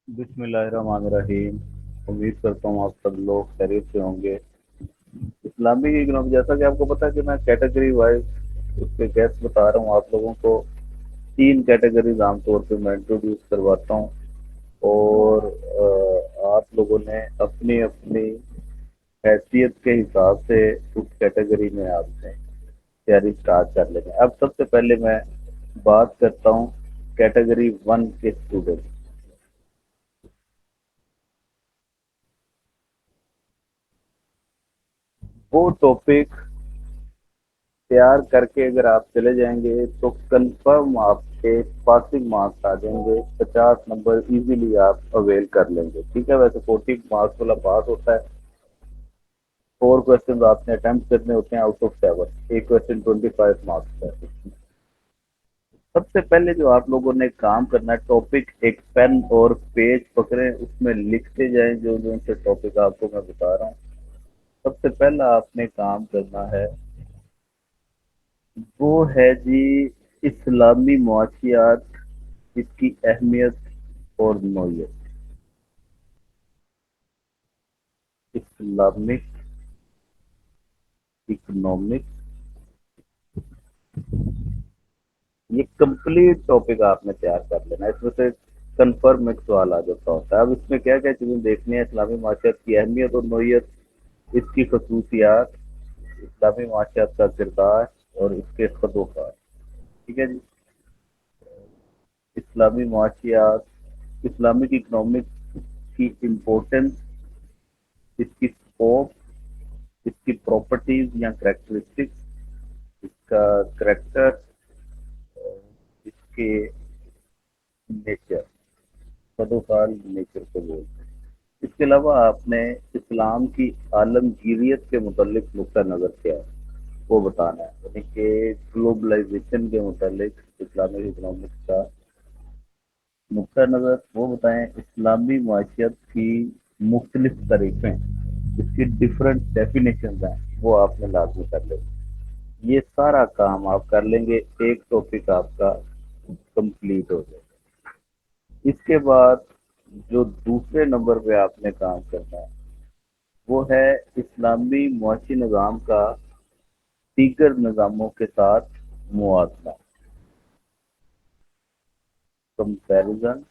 बिस्मिल्लाहिर्रहमानिर्रहीम। उम्मीद करता हूँ आप सब लोग खैरियत से होंगे। इस्लामिक इकोनॉमी, जैसा कि आपको पता है कि मैं कैटेगरी वाइज उसके गैस बता रहा हूँ आप लोगों को। तीन कैटेगरीज आमतौर पे मैं इंट्रोड्यूस करवाता हूँ, और आप लोगों ने अपनी अपनी हैसियत के हिसाब से उस कैटेगरी में आपने तैयारी स्टार्ट कर लेंगे। अब सबसे पहले मैं बात करता हूँ कैटेगरी वन के स्टूडेंट। वो टॉपिक तैयार करके अगर आप चले जाएंगे तो कंफर्म आपके पासिंग मार्क्स आ जाएंगे। 50 नंबर इजीली आप अवेल कर लेंगे। ठीक है, वैसे 40 मार्क्स वाला पास होता है। 4 क्वेश्चन आपने अटेम्प्ट करने होते हैं आउट ऑफ 7। एक क्वेश्चन 25 मार्क्स का है। सबसे पहले जो आप लोगों ने काम करना है, टॉपिक एक पेन और पेज पकड़े, उसमें लिखते जाएं जो जो से टॉपिक आपको मैं बता रहा हूँ। सबसे पहला आपने काम करना है, वो है जी इस्लामी मुआशियात, इसकी अहमियत और नौयत। इस्लामिक इकोनॉमिक, ये कंप्लीट टॉपिक आपने तैयार कर लेना है। इसमें से कन्फर्म एक सवाल आ जाता होता है। अब इसमें क्या क्या चीजें देखनी है: इस्लामी माशियत की अहमियत और नौयत, इसकी खसूसियात, इस्लामी माशियत का किरदार और इसके खदोखार। ठीक है जी। इस्लामी माशियात, इस्लामिक इकोनॉमिक की इम्पोर्टेंस, इसकी स्कोप, इसकी प्रॉपर्टीज या करेक्टरिस्टिक्स, इसका करेक्टर, इसके नेचर, सदोकाल नेचर को बोलते हैं। इसके अलावा आपने इस्लाम की आलमगीरियत के मुतालिक नुक्ता नज़र क्या है वो बताना है, यानी कि ग्लोबलाइजेशन के मुतालिक इस्लामिक इकोनॉमिक्स का नुक्ता नज़र वो बताएं। इस्लामी माशियत की मुख्तलिफ तरीक़ें, इसकी डिफरेंट डेफिनेशन हैं, वो आपने लाजमी कर लेंगे। ये सारा काम आप कर लेंगे, एक टॉपिक आपका कंप्लीट हो जाएगा। इसके बाद जो दूसरे नंबर पे आपने काम करना है, वो है इस्लामी मुआशी निज़ाम का दीगर निज़ामों के साथ मुआवजा, comparison.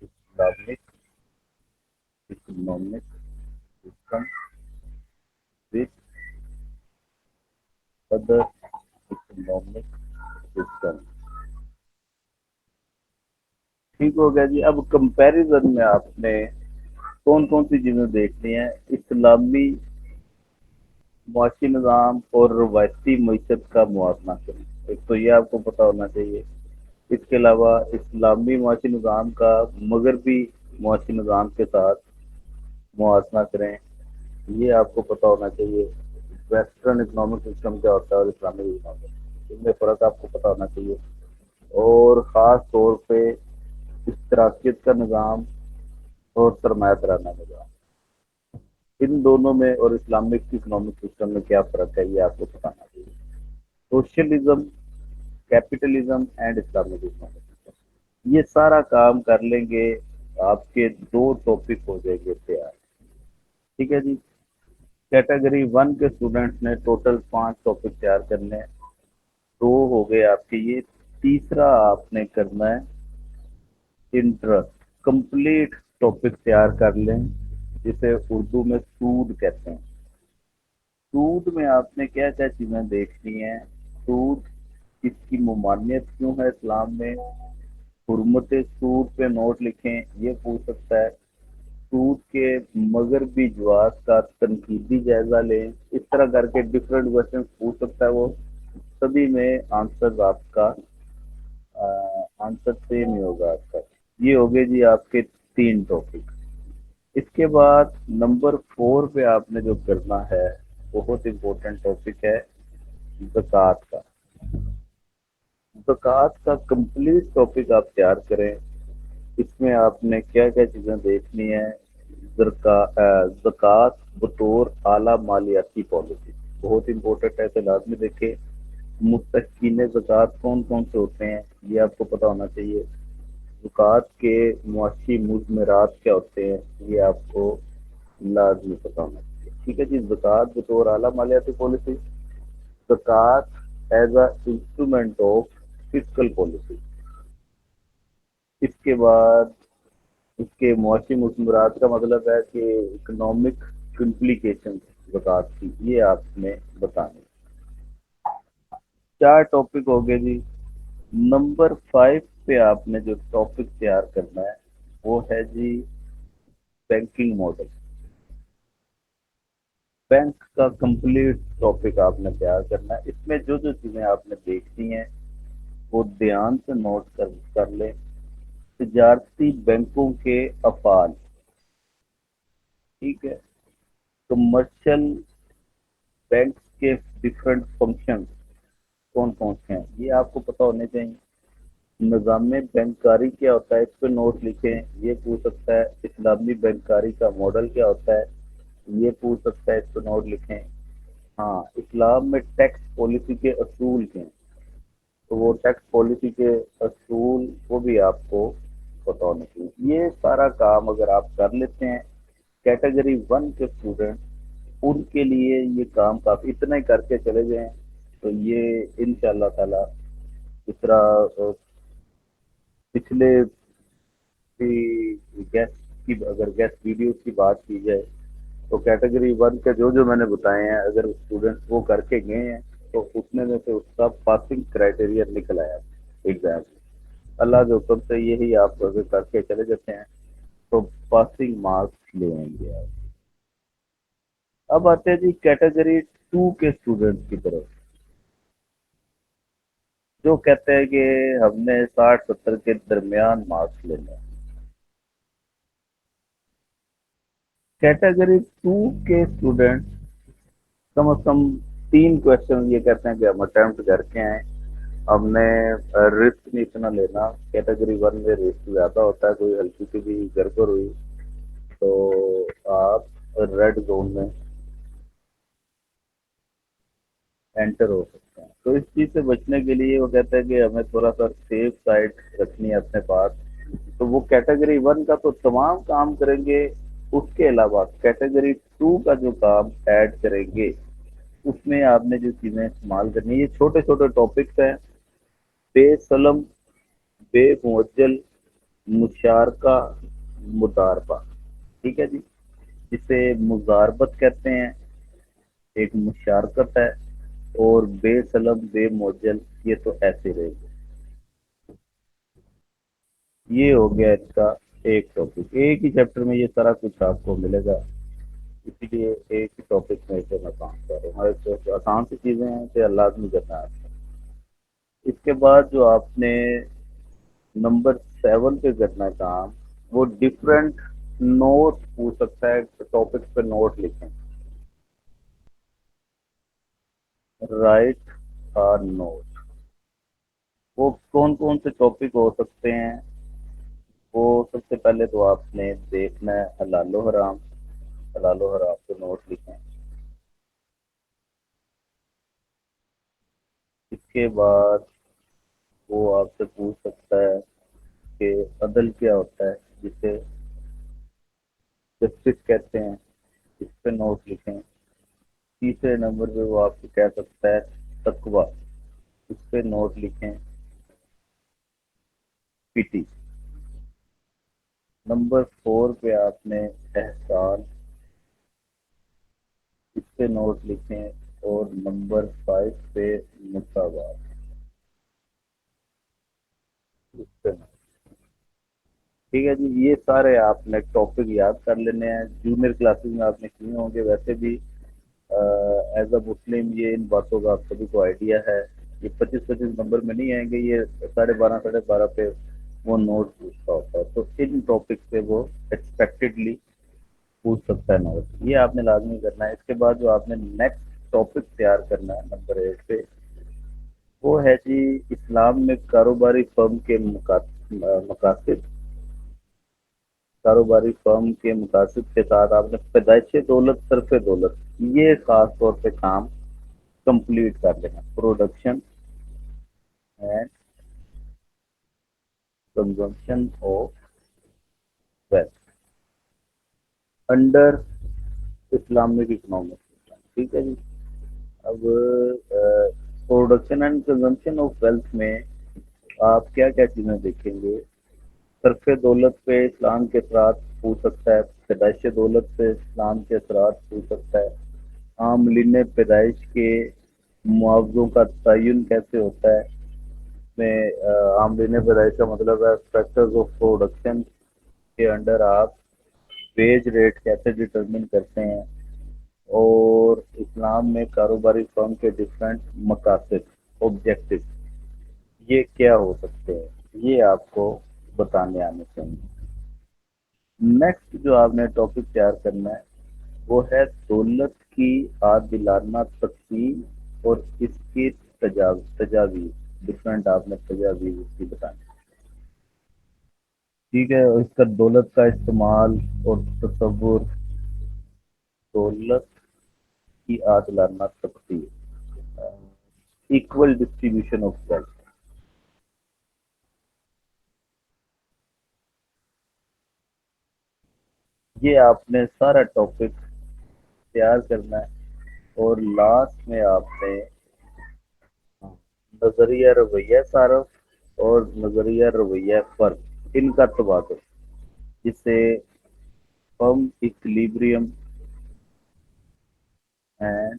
Islamic economic system with other economic system. ठीक हो गया जी। अब कंपैरिजन में आपने कौन कौन सी चीजें देखनी है: इस्लामी मुआशी निज़ाम और रवायती मीशत का मुआवजा करें, एक तो ये आपको पता होना चाहिए। इसके अलावा इस्लामी मुआशी निज़ाम का मगरबी मुआशी निज़ाम के साथ मुआवजा करें, ये आपको पता होना चाहिए। वेस्टर्न इकोनॉमिक सिस्टम क्या होता है और इस्लामिक इकोनॉमिक, इनमें फ़र्क आपको पता होना चाहिए। और ख़ास तौर पे इश्तराकियत का निज़ाम और सरमायादाराना निज़ाम, इन दोनों में और इस्लामिक इकोनॉमिक सिस्टम में क्या फ़र्क है, ये आपको बताना चाहिए। Socialism, capitalism and Islamic economic system, ये सारा काम कर लेंगे, आपके दो टॉपिक हो जाएंगे तैयार। ठीक है जी। कैटेगरी वन के स्टूडेंट्स ने टोटल 5 टॉपिक तैयार करने हैं। दो हो गए आपके ये। तीसरा आपने करना है इंटरेस्ट, कंप्लीट टॉपिक तैयार कर लें, जिसे उर्दू में सूद कहते हैं। सूद में आपने क्या क्या चीज़ें देखनी है: सूद, इसकी ममानियत क्यों है इस्लाम में, हुर्मत सूद पे नोट लिखें, ये पूछ सकता है। सूद के मगरबी जवाब का तनकीदी जायजा लें, इस तरह करके डिफरेंट क्वेश्चन पूछ सकता है वो। सभी में आंसर आपका आंसर सेम ही होगा आपका। ये हो गए जी आपके 3 टॉपिक। इसके बाद नंबर 4 पे आपने जो करना है, बहुत इंपॉर्टेंट टॉपिक है ज़कात का। ज़कात का कंप्लीट टॉपिक आप तैयार करें। इसमें आपने क्या क्या चीज़ें देखनी है: ज़कात बतौर आला मालियाती पॉलिसी, बहुत इंपॉर्टेंट है, तो लाजमी देखें। मुस्तहिकीन ज़कात कौन कौन से होते हैं, ये आपको पता होना चाहिए। ज़कात के मुआशी मुज़मरात क्या होते हैं, ये आपको लाजमी पता होना चाहिए। ठीक है जी। ज़कात बतौर आला मालियाती पॉलिसी, ज़कात as a instrument of fiscal policy. इसके बाद इसके मुआशी मुज़मरात का मतलब है कि इकोनॉमिक इम्प्लीकेशन ज़कात की, ये आपने बताने। चार टॉपिक हो गए जी। नंबर 5 पे आपने जो टॉपिक तैयार करना है वो है जी बैंकिंग मॉडल। बैंक का कंप्लीट टॉपिक आपने तैयार करना है। इसमें जो जो चीज़ें आपने देखनी हैं वो ध्यान से नोट कर लें। तजारती बैंकों के अफाल, ठीक है। कमर्शियल बैंक के डिफरेंट फंक्शन कौन कौन से हैं, ये आपको पता होने चाहिए। निज़ाम बैंककारी क्या होता है, इस पर नोट लिखें, ये पूछ सकता है। इस्लामी बैंककारी का मॉडल क्या होता है, ये पूछ सकता है, इस पर नोट लिखें। हाँ, इस्लाम में टैक्स पॉलिसी के असूल क्या हैं, तो वो टैक्स पॉलिसी के असूल वो भी आपको पता होने चाहिए। ये सारा काम अगर आप कर लेते हैं, कैटेगरी 1 के स्टूडेंट, उनके लिए ये काम काफी, इतना ही करके चले जाएं तो ये इंशाल्लाह ताला इस तरह पिछले भी गैस की, अगर गैस वीडियो की बात की जाए तो कैटेगरी 1 के जो जो मैंने बताए हैं, अगर स्टूडेंट्स वो करके गए हैं तो उसमें में से उसका पासिंग क्राइटेरिया निकल आया एग्जाम। अल्लाह के हुक्म से यही आप अगर करके चले जाते हैं तो पासिंग मार्क्स ले आएंगे आप। अब आते हैं जी कैटेगरी 2 के स्टूडेंट्स की तरफ, जो कहते हैं कि हमने 60-70 के दरमियान मार्क्स लेने हैं। कैटेगरी 2 के स्टूडेंट कम से कम 3 क्वेश्चन ये कहते हैं कि हम अटेम्प्ट करके आए। हमने रिस्क नहीं इतना लेना। कैटेगरी 1 में रिस्क ज्यादा होता है, कोई हल्की सी भी गड़बड़ हुई तो आप रेड जोन में एंटर हो सकते हैं। तो इस चीज से बचने के लिए वो कहते हैं कि हमें थोड़ा सा सेफ साइड रखनी है अपने पास। तो वो कैटेगरी 1 का तो तमाम काम करेंगे, उसके अलावा कैटेगरी 2 का जो काम ऐड करेंगे उसमें आपने जो चीजें इस्तेमाल करनी है, ये छोटे छोटे टॉपिक्स हैं। बेसलम, बेमुअज्जल, मुशारका, मुदारबा, ठीक है जी। जिसे मुजारबत कहते हैं, एक मुशारकत है, और बेसलम बेमुअज्जल ये तो ऐसे रहेगा। ये हो गया इसका एक टॉपिक। एक ही चैप्टर में ये सारा कुछ आपको मिलेगा, इसीलिए एक ही टॉपिक में इसे मैं काम कर रहा हूँ। और जो आसान सी चीजें हैं इसे लाजमी करना है आपको। इसके बाद जो आपने नंबर 7 पे करना है काम, वो डिफरेंट नोट पूछ सकता है, टॉपिक पे नोट लिखें। राइट और नोट, वो कौन कौन से टॉपिक हो सकते हैं, वो सबसे पहले तो आपने देखना है हलालो हराम। हलालो हराम पे नोट लिखें। इसके बाद वो आपसे पूछ सकता है कि अदल क्या होता है, जिसे जस्टिस कहते हैं, इस पे नोट लिखें। तीसरे नंबर पे वो आपको कह सकता है तकवा, इस पे नोट लिखें। पीटी। नंबर 4 पे आपने एहसान, इस पे नोट लिखें। और नंबर 5 पे मुसावात, इस पे नोट। ठीक है जी। ये सारे आपने टॉपिक याद कर लेने हैं, जूनियर क्लासेस में आपने किए होंगे वैसे भी। एज अ मुस्लिम ये इन बातों का आप सभी को आइडिया है। ये 25-25 नंबर में नहीं आएंगे, ये 12:30 पे वो नोट पूछता होता है, तो इन टॉपिक से वो एक्सपेक्टेडली पूछ सकता है नोट। ये आपने लाजमी करना है। इसके बाद जो आपने नेक्स्ट टॉपिक तैयार करना है नंबर 8 पे, वो है जी इस्लाम में कारोबारी फर्म के मकासद। कारोबारी फर्म के मकासद के साथ आपने पैदाइश दौलत, सरफ दौलत, ये खास तौर पे काम कंप्लीट कर लेना, production and consumption of wealth under Islamic economic system. ठीक है जी। अब production and consumption of wealth में आप क्या क्या चीज़ें देखेंगे। सर्फ दौलत पे इस्लाम के असरात पूछ सकता है, पैदाइश दौलत पे इस्लाम के असरात पूछ सकता है, आमलीन पैदाइश के मुआवजों का तयन कैसे होता है। में आमलीन पैदाइश का मतलब है फैक्टर्स ऑफ प्रोडक्शन के अंडर आप वेज रेट कैसे डिटरमिन करते हैं, और इस्लाम में कारोबारी फर्म के डिफरेंट मकासद ऑब्जेक्टिव ये क्या हो सकते हैं, ये आपको बताने आने चाहिए। नेक्स्ट जो आपने टॉपिक तैयार करना है वो है दौलत की आदिलाना तकसीम और इसकी तजावीज़, डिफरेंट आपने तजावीज़ इसकी बतानी। ठीक है, और इसका दौलत का इस्तेमाल और तस्वुर, दौलत की आदिलाना तकसीम, इक्वल डिस्ट्रीब्यूशन ऑफ वेल्थ, ये आपने सारा टॉपिक तैयार करना है। और लास्ट में आपने नजरिया रवैया सारफ और नजरिया रवैया फर्क इनका तबादल, जिसे firm equilibrium and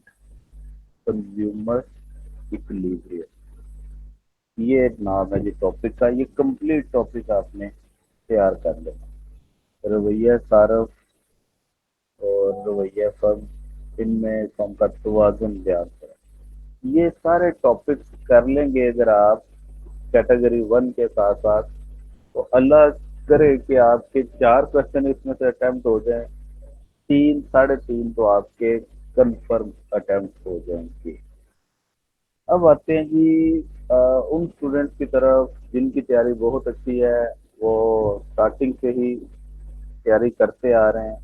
consumer equilibrium, ये नाम है जी टॉपिक का। ये कंप्लीट टॉपिक आपने तैयार कर लेना। रवैया सारफ और रवैया फर्म, इनमें फर्म का तवाज़ुन बयान करें। ये सारे टॉपिक्स कर लेंगे अगर आप कैटेगरी वन के साथ साथ, तो अल्लाह करे कि आपके 4 क्वेश्चन इसमें से अटेम्प्ट हो जाएं, 3 साढ़े 3 तो आपके कंफर्म अटेम्प्ट हो जाएंगे। अब आते हैं जी उन स्टूडेंट्स की तरफ जिनकी तैयारी बहुत अच्छी है, वो स्टार्टिंग से ही तैयारी करते आ रहे हैं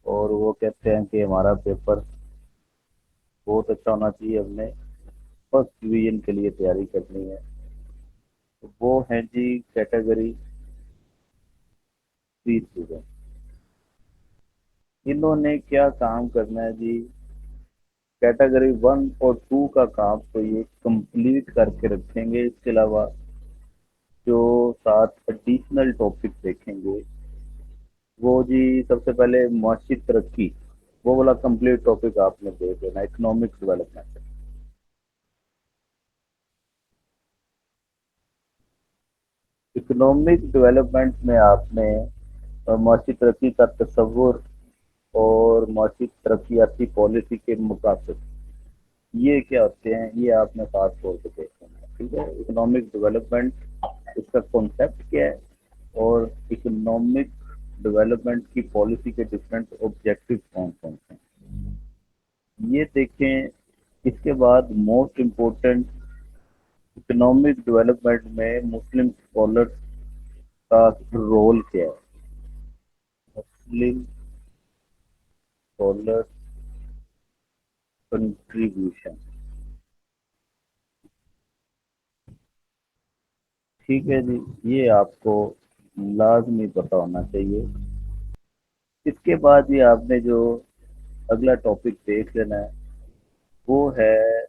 और वो कहते हैं कि हमारा पेपर बहुत अच्छा होना चाहिए, हमने फर्स्ट डिवीजन के लिए तैयारी करनी है। तो वो हैं जी कैटेगरी 3 स्टूडेंट। इन्होंने क्या काम करना है जी, कैटेगरी 1 और 2 का काम तो ये कंप्लीट करके रखेंगे। इसके अलावा जो 7 एडिशनल टॉपिक देखेंगे वो जी, सबसे पहले मुआशी तरक्की, वो वाला कंप्लीट टॉपिक आपने देख लेना, इकोनॉमिक डेवलपमेंट। इकोनॉमिक डेवलपमेंट में आपने मुआशी तरक्की का तस्वुर और मुआशी तरक्याती पॉलिसी के मकासद ये क्या होते हैं, ये आपने खास तौर पे देखना है। ठीक है, इकोनॉमिक डेवलपमेंट, इसका कॉन्सेप्ट क्या है, और इकोनॉमिक डेवलपमेंट की पॉलिसी के डिफरेंट ऑब्जेक्टिव कौन कौन से हैं, ये देखें। इसके बाद मोस्ट इम्पोर्टेंट, इकोनॉमिक डेवलपमेंट में मुस्लिम स्कॉलर्स का रोल क्या है, मुस्लिम स्कॉलर्स कंट्रीब्यूशन। ठीक है जी, ये आपको लाजमी पता होना चाहिए। इसके बाद ये आपने जो अगला टॉपिक देख लेना है वो है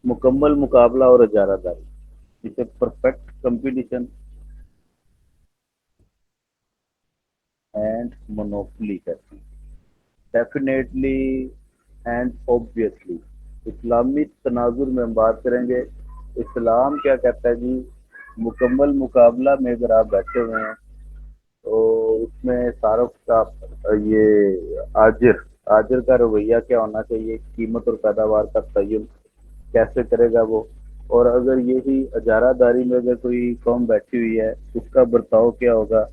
मुकम्मल मुकाबला और इजारादारी, जिसे परफेक्ट कंपटीशन एंड मोनोपोली कहते हैं। डेफिनेटली एंड ऑब्वियसली इस्लामी तनाजुर में हम बात करेंगे। इस्लाम क्या कहता है जी, मुकम्मल मुकाबला में अगर आप बैठे हुए हैं तो उसमें सारफ का ये आजिर आजिर का रवैया क्या होना चाहिए, कीमत और पैदावार का तयन कैसे करेगा वो। और अगर यही इजारादारी में अगर कोई कौम बैठी हुई है उसका बर्ताव क्या होगा,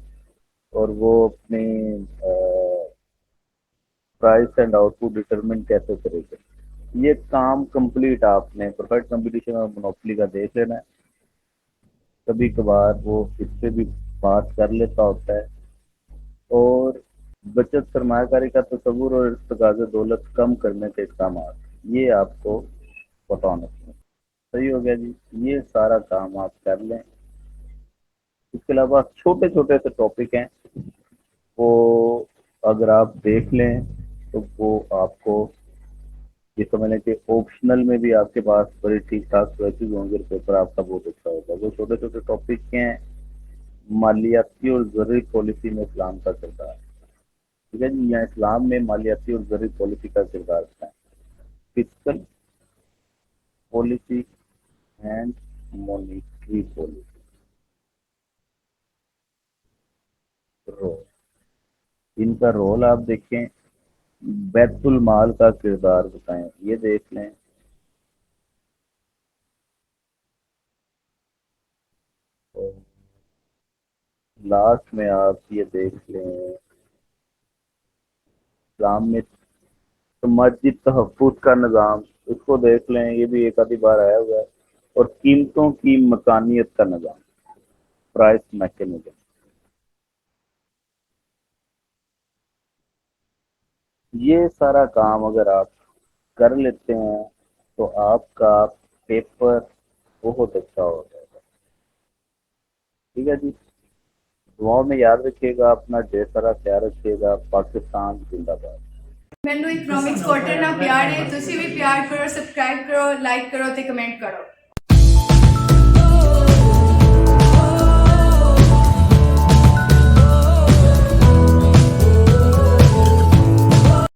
और वो अपनी प्राइस एंड आउटपुट डिटरमिन कैसे करेगा। ये काम कंप्लीट आपने परफेक्ट कंपटीशन और मोनोपोली का देख लेना है। कभी कभार वो इससे भी बात कर लेता होता है। और बचत सरमायाकारी का तस्वुर और तकाज़े दौलत कम करने के इक़दाम, ये आपको पता होना चाहिए। सही हो गया जी। ये सारा काम आप कर लें। इसके अलावा छोटे छोटे से टॉपिक हैं, वो अगर आप देख लें तो वो आपको ये समझ लें कि ऑप्शनल में भी आपके पास बड़े ठीक ठाक चॉइसेस होंगे, पेपर आपका बहुत अच्छा होगा। वो छोटे छोटे टॉपिक हैं, मालियाती और ज़रूरी पॉलिसी में इस्लाम का किरदार। ठीक है जी, यहाँ इस्लाम में मालियाती और ज़रूरी पॉलिसी का किरदार क्या है। Physical policy and monetary policy role, इनका रोल आप देखें। बैतुल माल का किरदार बताएं, ये देख लें। और लास्ट में आप ये देख लें, इस्लाम में समाजी तहफ़्फ़ुज़ का निज़ाम, इसको देख लें, ये भी एक आधी बार आया हुआ है। और कीमतों की मकानियत का निज़ाम, प्राइस मैकेनिज्म, ये सारा काम अगर आप कर लेते हैं तो आपका पेपर बहुत अच्छा हो जाएगा। ठीक है जी। दुआओं में याद रखिएगा, अपना ढेर सारा ख्याल रखिएगा। पाकिस्तान जिंदाबाद। ਮੈਨੂੰ ਇਕਨੋਮਿਕਸ ਕੁਆਟਰ ਨਾਲ ਪਿਆਰ ਹੈ, ਤੁਸੀਂ ਵੀ ਪਿਆਰ ਕਰੋ, ਸਬਸਕ੍ਰਾਈਬ ਕਰੋ, ਲਾਈਕ ਕਰੋ ਤੇ ਕਮੈਂਟ ਕਰੋ।